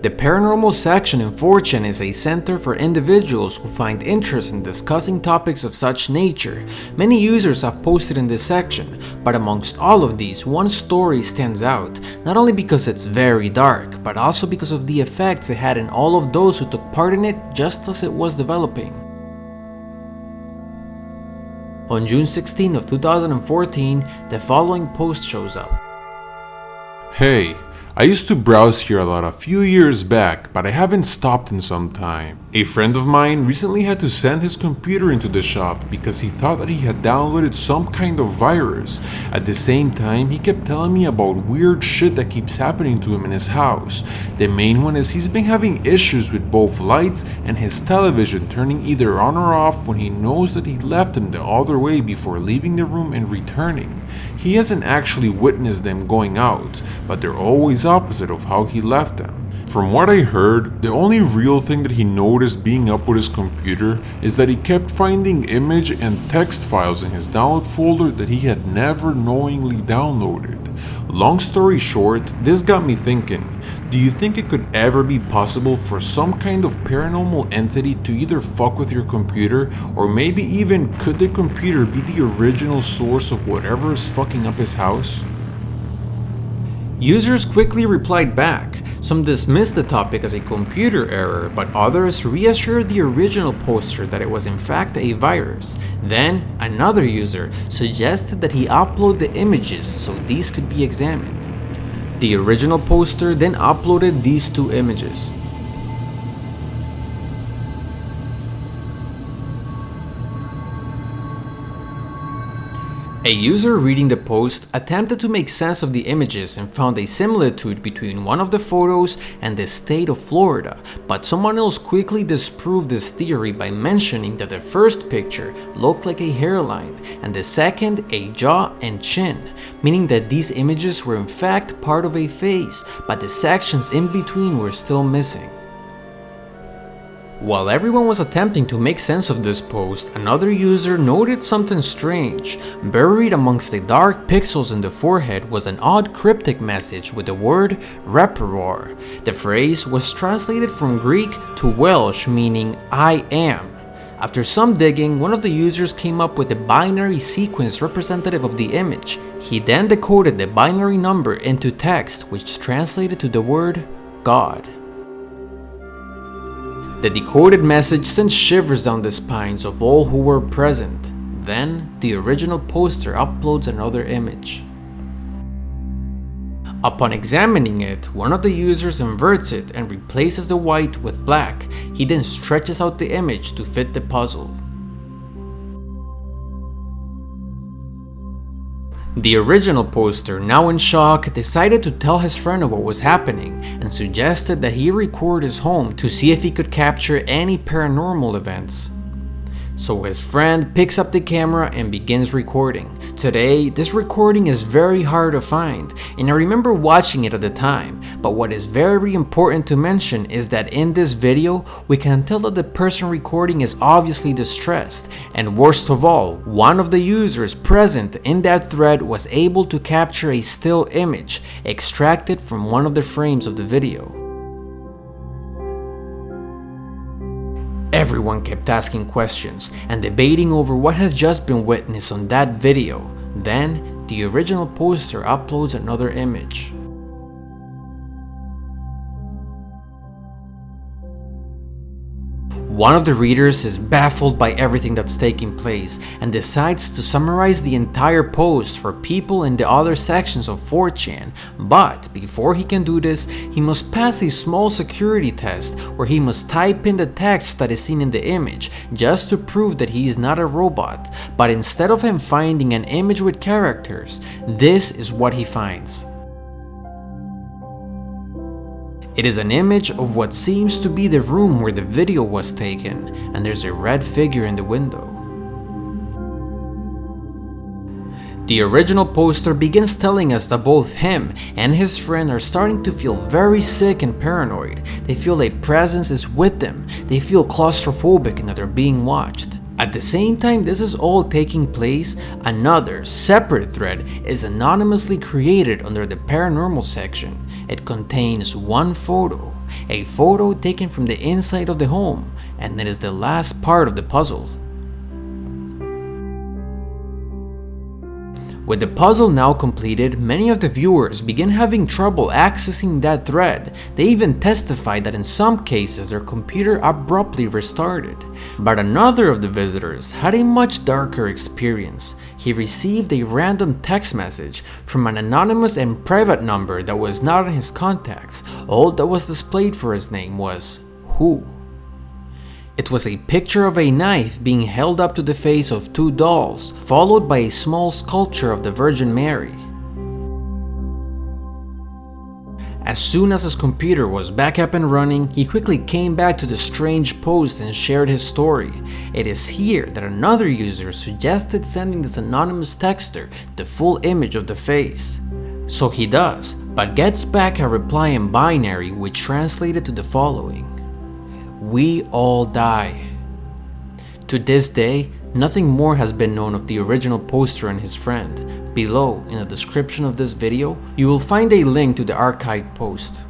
The paranormal section in 4chan is a center for individuals who find interest in discussing topics of such nature. Many users have posted in this section, but amongst all of these, one story stands out, not only because it's very dark, but also because of the effects it had in all of those who took part in it just as it was developing. On June 16 of 2014, the following post shows up. Hey, I used to browse here a lot a few years back, but I haven't stopped in some time. A friend of mine recently had to send his computer into the shop because he thought that he had downloaded some kind of virus. At the same time, he kept telling me about weird shit that keeps happening to him in his house. The main one is he's been having issues with both lights and his television turning either on or off when he knows that he left them the other way before leaving the room and returning. He hasn't actually witnessed them going out, but they're always opposite of how he left them. From what I heard, the only real thing that he noticed being up with his computer is that he kept finding image and text files in his download folder that he had never knowingly downloaded. Long story short, this got me thinking, do you think it could ever be possible for some kind of paranormal entity to either fuck with your computer, or maybe even could the computer be the original source of whatever is fucking up his house? Users quickly replied back. Some dismissed the topic as a computer error, but others reassured the original poster that it was in fact a virus. Then, another user suggested that he upload the images so these could be examined. The original poster then uploaded these two images. A user reading the post attempted to make sense of the images and found a similitude between one of the photos and the state of Florida, but someone else quickly disproved this theory by mentioning that the first picture looked like a hairline and the second a jaw and chin, meaning that these images were in fact part of a face, but the sections in between were still missing. While everyone was attempting to make sense of this post, another user noted something strange. Buried amongst the dark pixels in the forehead was an odd cryptic message with the word repertoire. The phrase was translated from Greek to Welsh meaning I am. After some digging, one of the users came up with a binary sequence representative of the image. He then decoded the binary number into text, which translated to the word God. The decoded message sent shivers down the spines of all who were present. Then, the original poster uploads another image. Upon examining it, one of the users inverts it and replaces the white with black. He then stretches out the image to fit the puzzle. The original poster, now in shock, decided to tell his friend of what was happening and suggested that he record his home to see if he could capture any paranormal events. So his friend picks up the camera and begins recording. Today, this recording is very hard to find, and I remember watching it at the time, but what is very important to mention is that in this video, we can tell that the person recording is obviously distressed, and worst of all, one of the users present in that thread was able to capture a still image extracted from one of the frames of the video. Everyone kept asking questions and debating over what has just been witnessed on that video. Then, the original poster uploads another image. One of the readers is baffled by everything that's taking place and decides to summarize the entire post for people in the other sections of 4chan, but before he can do this, he must pass a small security test where he must type in the text that is seen in the image just to prove that he is not a robot, but instead of him finding an image with characters, this is what he finds. It is an image of what seems to be the room where the video was taken, and there's a red figure in the window. The original poster begins telling us that both him and his friend are starting to feel very sick and paranoid. They feel a presence is with them, they feel claustrophobic and that they're being watched. At the same time this is all taking place, another separate thread is anonymously created under the paranormal section. It contains one photo. a photo taken from the inside of the home, and it is the last part of the puzzle. With the puzzle now completed, many of the viewers begin having trouble accessing that thread. They even testified that in some cases their computer abruptly restarted. But another of the visitors had a much darker experience. He received a random text message from an anonymous and private number that was not in his contacts. All that was displayed for his name was "Who?" It was a picture of a knife being held up to the face of two dolls, followed by a small sculpture of the Virgin Mary. As soon as his computer was back up and running, he quickly came back to the strange post and shared his story. It is here that another user suggested sending this anonymous texter the full image of the face. So he does, but gets back a reply in binary which translated to the following: "We all die." To this day, nothing more has been known of the original poster and his friend. Below, in the description of this video, you will find a link to the archived post.